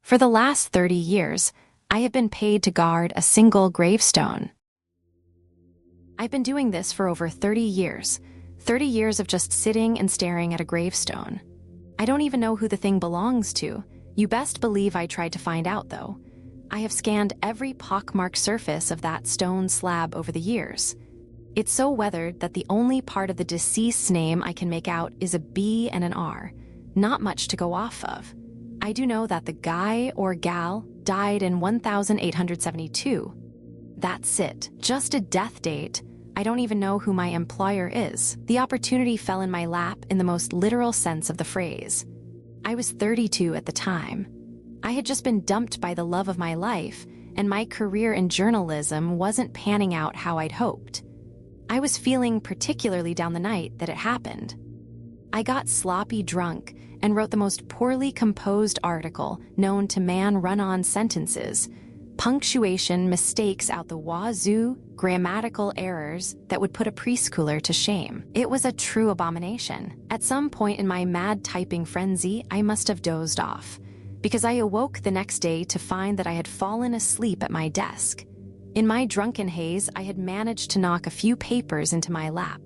For the last 30 years, I have been paid to guard a single gravestone. I've been doing this for over 30 years. 30 years of just sitting and staring at a gravestone. I don't even know who the thing belongs to. You best believe I tried to find out, though. I have scanned every pockmarked surface of that stone slab over the years. It's so weathered that the only part of the deceased's name I can make out is a B and an R. Not much to go off of. I do know that the guy or gal died in 1872. That's it. Just a death date. I don't even know who my employer is. The opportunity fell in my lap in the most literal sense of the phrase. I was 32 at the time. I had just been dumped by the love of my life, and my career in journalism wasn't panning out how I'd hoped. I was feeling particularly down the night that it happened. I got sloppy drunk and wrote the most poorly composed article known to man run-on sentences, punctuation mistakes out the wazoo, grammatical errors that would put a preschooler to shame. It was a true abomination. At some point in my mad typing frenzy, I must have dozed off, because I awoke the next day to find that I had fallen asleep at my desk. In my drunken haze, I had managed to knock a few papers into my lap.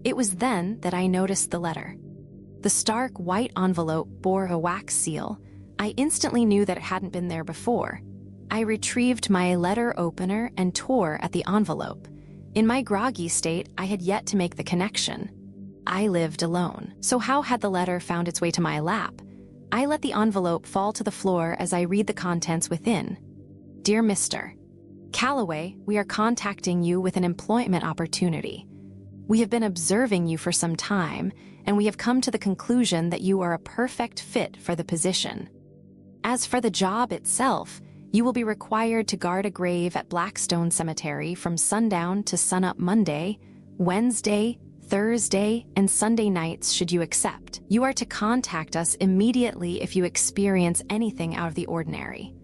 It was then that I noticed the letter. The stark white envelope bore a wax seal. I instantly knew that it hadn't been there before. I retrieved my letter opener and tore at the envelope. In my groggy state, I had yet to make the connection. I lived alone, so how had the letter found its way to my lap? I let the envelope fall to the floor as I read the contents within. Dear Mr. Calloway, we are contacting you with an employment opportunity. We have been observing you for some time, and we have come to the conclusion that you are a perfect fit for the position. As for the job itself, you will be required to guard a grave at Blackstone Cemetery from sundown to sunup Monday, Wednesday, Thursday, and Sunday nights should you accept. You are to contact us immediately if you experience anything out of the ordinary.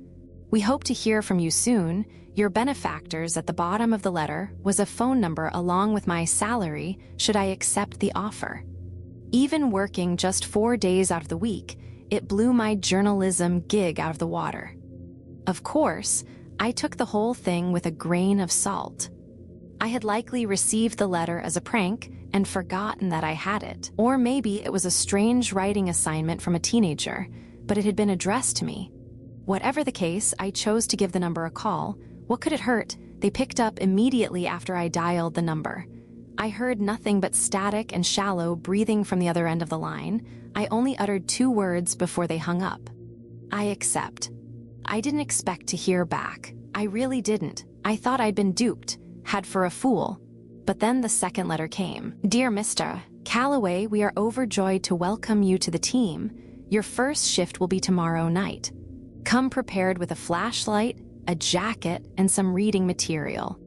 We hope to hear from you soon. Your benefactors at the bottom of the letter was a phone number along with my salary should I accept the offer. Even working just 4 days out of the week, it blew my journalism gig out of the water. Of course, I took the whole thing with a grain of salt. I had likely received the letter as a prank and forgotten that I had it. Or maybe it was a strange writing assignment from a teenager, but it had been addressed to me. Whatever the case, I chose to give the number a call. What could it hurt? They picked up immediately after I dialed the number. I heard nothing but static and shallow breathing from the other end of the line. I only uttered 2 words before they hung up. I accept. I didn't expect to hear back. I really didn't. I thought I'd been duped, had for a fool. But then the second letter came. Dear Mr. Calloway, we are overjoyed to welcome you to the team. Your first shift will be tomorrow night. Come prepared with a flashlight, a jacket, and some reading material.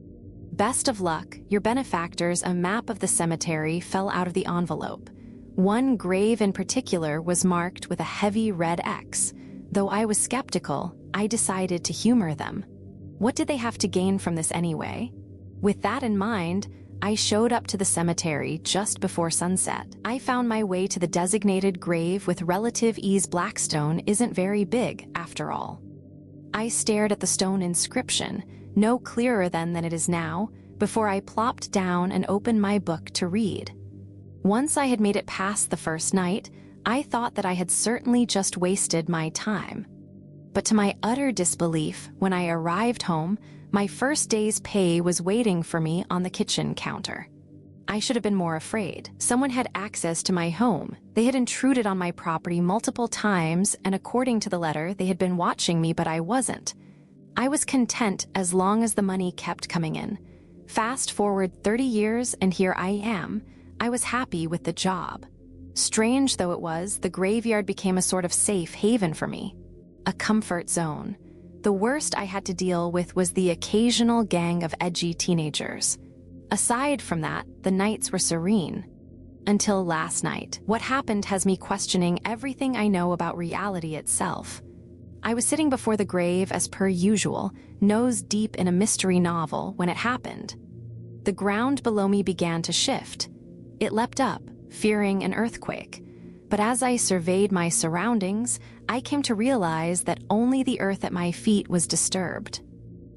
Best of luck. Your benefactors, a map of the cemetery, fell out of the envelope. One grave in particular was marked with a heavy red X. Though I was skeptical, I decided to humor them. What did they have to gain from this anyway? With that in mind, I showed up to the cemetery just before sunset. I found my way to the designated grave with relative ease. Blackstone isn't very big, after all. I stared at the stone inscription, no clearer then than it is now, before I plopped down and opened my book to read. Once I had made it past the first night, I thought that I had certainly just wasted my time. But to my utter disbelief, when I arrived home, my first day's pay was waiting for me on the kitchen counter. I should have been more afraid. Someone had access to my home. They had intruded on my property multiple times, and according to the letter, they had been watching me, but I wasn't. I was content as long as the money kept coming in. Fast forward 30 years, and here I am. I was happy with the job. Strange though it was, the graveyard became a sort of safe haven for me. A comfort zone. The worst I had to deal with was the occasional gang of edgy teenagers. Aside from that, the nights were serene. Until last night. What happened has me questioning everything I know about reality itself. I was sitting before the grave as per usual, nose deep in a mystery novel, when it happened. The ground below me began to shift. It leapt up, fearing an earthquake. But as I surveyed my surroundings, I came to realize that only the earth at my feet was disturbed.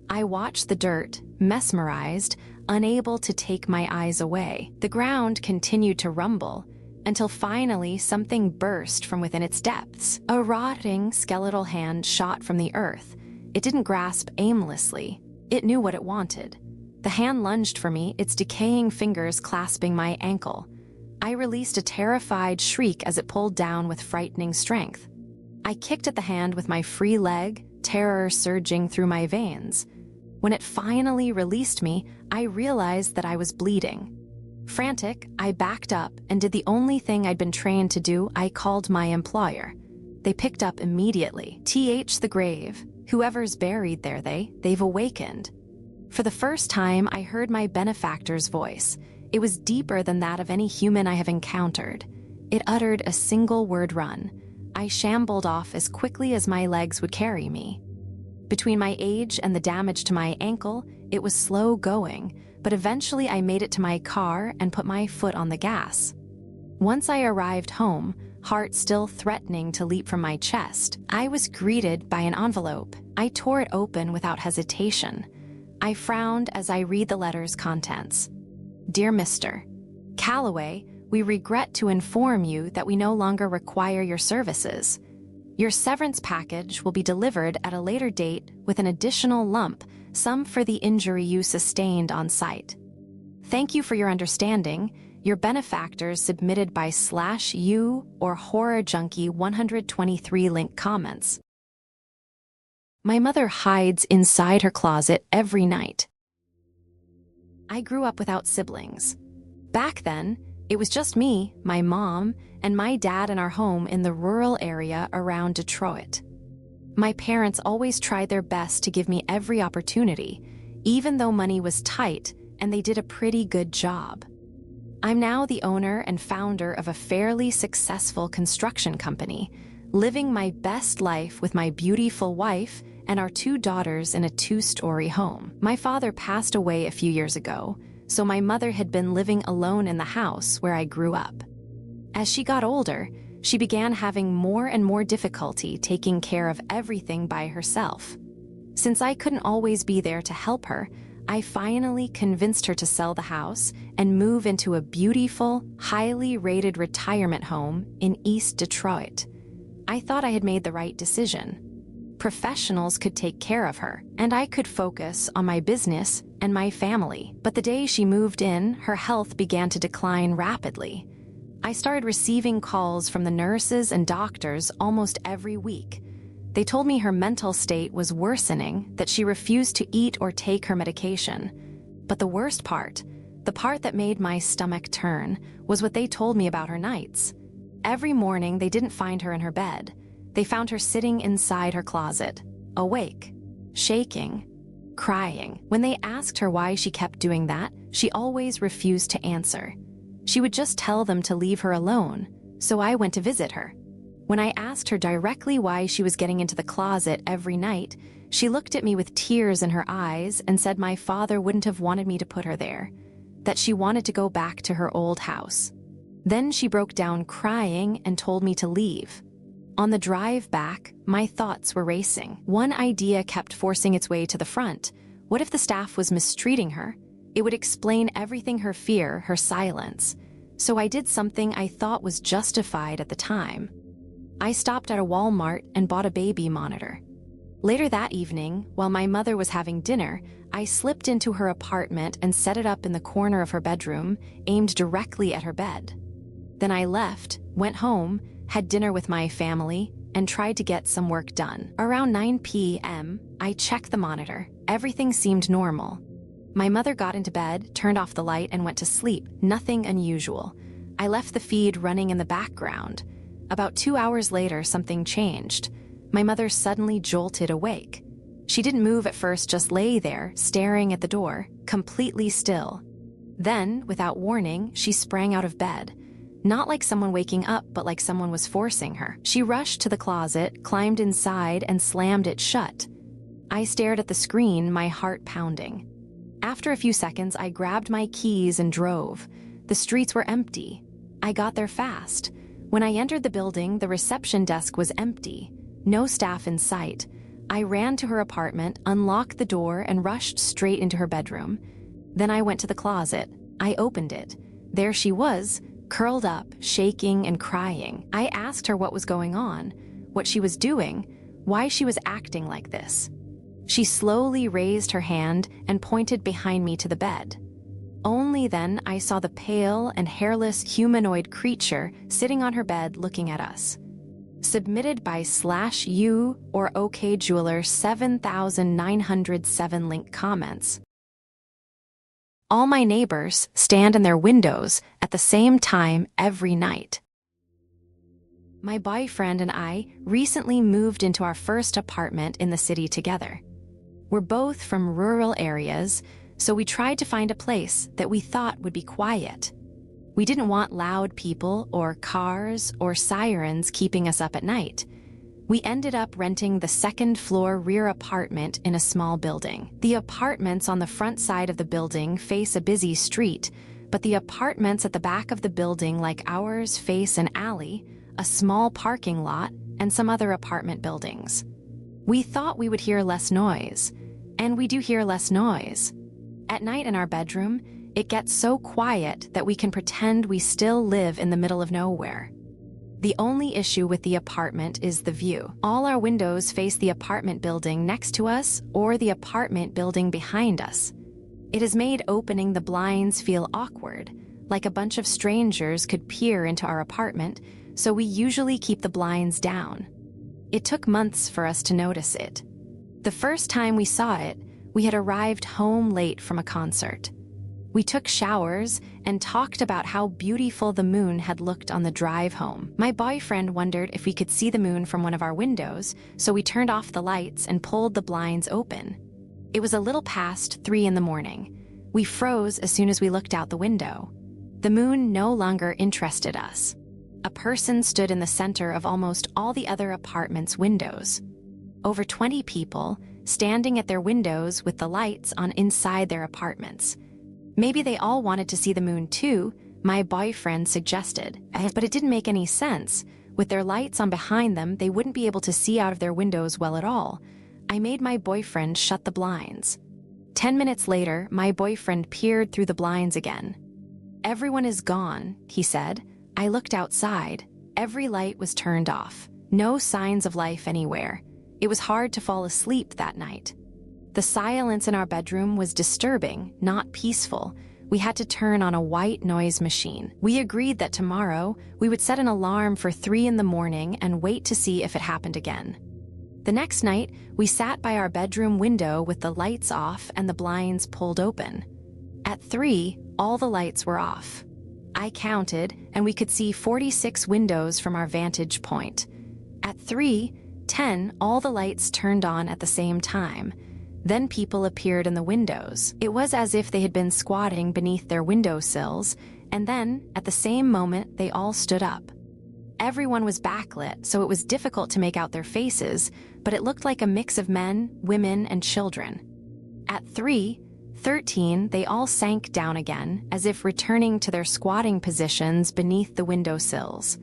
I watched the dirt, mesmerized, unable to take my eyes away. The ground continued to rumble, until finally something burst from within its depths. A rotting, skeletal hand shot from the earth. It didn't grasp aimlessly. It knew what it wanted. The hand lunged for me, its decaying fingers clasping my ankle. I released a terrified shriek as it pulled down with frightening strength. I kicked at the hand with my free leg, terror surging through my veins. When it finally released me, I realized that I was bleeding. Frantic, I backed up and did the only thing I'd been trained to do. I called my employer. They picked up immediately. The grave. Whoever's buried there, they've awakened. For the first time, I heard my benefactor's voice. It was deeper than that of any human I have encountered. It uttered a single word: run. I shambled off as quickly as my legs would carry me. Between my age and the damage to my ankle, it was slow going, but eventually I made it to my car and put my foot on the gas. Once I arrived home, heart still threatening to leap from my chest, I was greeted by an envelope. I tore it open without hesitation. I frowned as I read the letter's contents. Dear Mr. Calloway, we regret to inform you that we no longer require your services. Your severance package will be delivered at a later date with an additional lump sum for the injury you sustained on site. Thank you for your understanding. Your benefactors submitted by /u or Horror Junkie 123 link comments. My mother hides inside her closet every night. I grew up without siblings. Back then, it was just me, my mom, and my dad in our home in the rural area around Detroit. My parents always tried their best to give me every opportunity, even though money was tight, and they did a pretty good job. I'm now the owner and founder of a fairly successful construction company, living my best life with my beautiful wife and our 2 daughters in a 2-story home. My father passed away a few years ago, so my mother had been living alone in the house where I grew up. As she got older, she began having more and more difficulty taking care of everything by herself. Since I couldn't always be there to help her, I finally convinced her to sell the house and move into a beautiful, highly rated retirement home in East Detroit. I thought I had made the right decision. Professionals could take care of her, and I could focus on my business and my family. But the day she moved in, her health began to decline rapidly. I started receiving calls from the nurses and doctors almost every week. They told me her mental state was worsening, that she refused to eat or take her medication. But the worst part, the part that made my stomach turn, was what they told me about her nights. Every morning, they didn't find her in her bed. They found her sitting inside her closet, awake, shaking, crying. When they asked her why she kept doing that, she always refused to answer. She would just tell them to leave her alone, so I went to visit her. When I asked her directly why she was getting into the closet every night, she looked at me with tears in her eyes and said my father wouldn't have wanted me to put her there, that she wanted to go back to her old house. Then she broke down crying and told me to leave. On the drive back, my thoughts were racing. One idea kept forcing its way to the front. What if the staff was mistreating her? It would explain everything: her fear, her silence. So I did something I thought was justified at the time. I stopped at a Walmart and bought a baby monitor. Later that evening, while my mother was having dinner, I slipped into her apartment and set it up in the corner of her bedroom, aimed directly at her bed. Then I left, went home, had dinner with my family, and tried to get some work done. Around 9 p.m., I checked the monitor. Everything seemed normal. My mother got into bed, turned off the light, and went to sleep. Nothing unusual. I left the feed running in the background. About 2 hours later, something changed. My mother suddenly jolted awake. She didn't move at first, just lay there, staring at the door, completely still. Then, without warning, she sprang out of bed. Not like someone waking up, but like someone was forcing her. She rushed to the closet, climbed inside, and slammed it shut. I stared at the screen, my heart pounding. After a few seconds, I grabbed my keys and drove. The streets were empty. I got there fast. When I entered the building, the reception desk was empty. No staff in sight. I ran to her apartment, unlocked the door, and rushed straight into her bedroom. Then I went to the closet. I opened it. There she was, curled up, shaking and crying. I asked her what was going on, what she was doing, why she was acting like this. She slowly raised her hand and pointed behind me to the bed. Only then I saw the pale and hairless humanoid creature sitting on her bed looking at us. Submitted by /U or OK Jeweler 7907 link comments. All my neighbors stand in their windows at the same time every night. My boyfriend and I recently moved into our first apartment in the city together. We're both from rural areas, so we tried to find a place that we thought would be quiet. We didn't want loud people or cars or sirens keeping us up at night. We ended up renting the second-floor rear apartment in a small building. The apartments on the front side of the building face a busy street, but the apartments at the back of the building, like ours, face an alley, a small parking lot, and some other apartment buildings. We thought we would hear less noise, and we do hear less noise. At night in our bedroom, it gets so quiet that we can pretend we still live in the middle of nowhere. The only issue with the apartment is the view. All our windows face the apartment building next to us or the apartment building behind us. It has made opening the blinds feel awkward, like a bunch of strangers could peer into our apartment, so we usually keep the blinds down. It took months for us to notice it. The first time we saw it, we had arrived home late from a concert. We took showers and talked about how beautiful the moon had looked on the drive home. My boyfriend wondered if we could see the moon from one of our windows, so we turned off the lights and pulled the blinds open. It was a little past 3 in the morning. We froze as soon as we looked out the window. The moon no longer interested us. A person stood in the center of almost all the other apartments' windows. Over 20 people standing at their windows with the lights on inside their apartments. Maybe they all wanted to see the moon too, my boyfriend suggested, but it didn't make any sense. With their lights on behind them, they wouldn't be able to see out of their windows well at all. I made my boyfriend shut the blinds. 10 minutes later, my boyfriend peered through the blinds again. "Everyone is gone," he said. I looked outside. Every light was turned off. No signs of life anywhere. It was hard to fall asleep that night. The silence in our bedroom was disturbing, not peaceful. We had to turn on a white noise machine. We agreed that tomorrow we would set an alarm for 3 in the morning and wait to see if it happened again. The next night, we sat by our bedroom window with the lights off and the blinds pulled open. At 3, all the lights were off. I counted, and we could see 46 windows from our vantage point. At 3:10, all the lights turned on at the same time. Then people appeared in the windows. It was as if they had been squatting beneath their windowsills, and then, at the same moment, they all stood up. Everyone was backlit, so it was difficult to make out their faces, but it looked like a mix of men, women, and children. At 3:13, they all sank down again, as if returning to their squatting positions beneath the windowsills.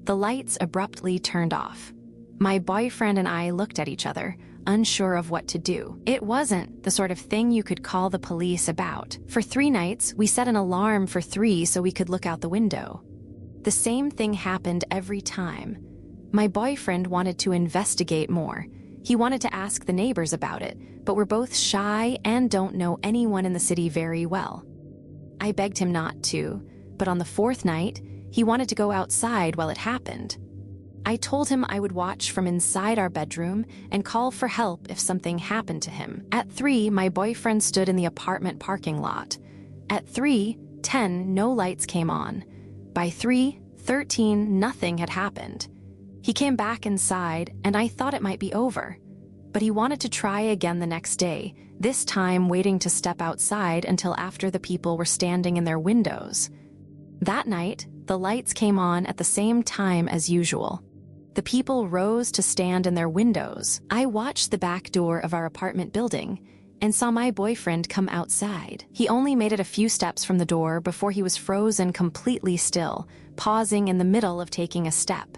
The lights abruptly turned off. My boyfriend and I looked at each other, unsure of what to do. It wasn't the sort of thing you could call the police about. For 3 nights, we set an alarm for 3 so we could look out the window. The same thing happened every time. My boyfriend wanted to investigate more. He wanted to ask the neighbors about it, but we're both shy and don't know anyone in the city very well. I begged him not to, but on the 4th night, he wanted to go outside while it happened. I told him I would watch from inside our bedroom and call for help if something happened to him. At 3, my boyfriend stood in the apartment parking lot. At 3:10, no lights came on. By 3:13, nothing had happened. He came back inside, and I thought it might be over. But he wanted to try again the next day, this time waiting to step outside until after the people were standing in their windows. That night, the lights came on at the same time as usual. The people rose to stand in their windows. I watched the back door of our apartment building. and saw my boyfriend come outside. He only made it a few steps from the door before he was frozen completely still, pausing in the middle of taking a step.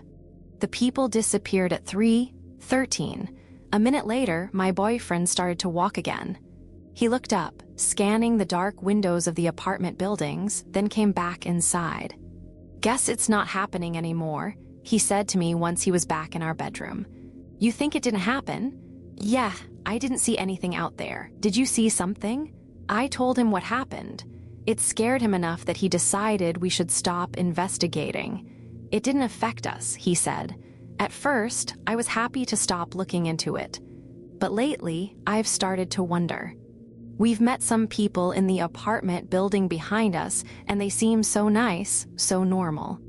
The people disappeared at 3:13. A minute later, my boyfriend started to walk again. He looked up, scanning the dark windows of the apartment buildings, then came back inside. "Guess it's not happening anymore," he said to me once he was back in our bedroom. "You think it didn't happen?" "Yeah, I didn't see anything out there. Did you see something?" I told him what happened. It scared him enough that he decided we should stop investigating. "It didn't affect us," he said. "At first, I was happy to stop looking into it. But lately, I've started to wonder. We've met some people in the apartment building behind us, and they seem so nice, so normal.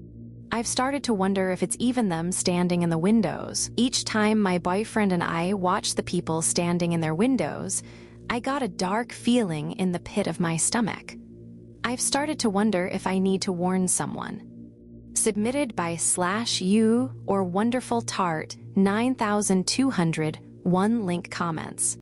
I've started to wonder if it's even them standing in the windows. Each time my boyfriend and I watched the people standing in their windows, I got a dark feeling in the pit of my stomach. I've started to wonder if I need to warn someone." Submitted by /U or Wonderful Tart 9200 1 link comments.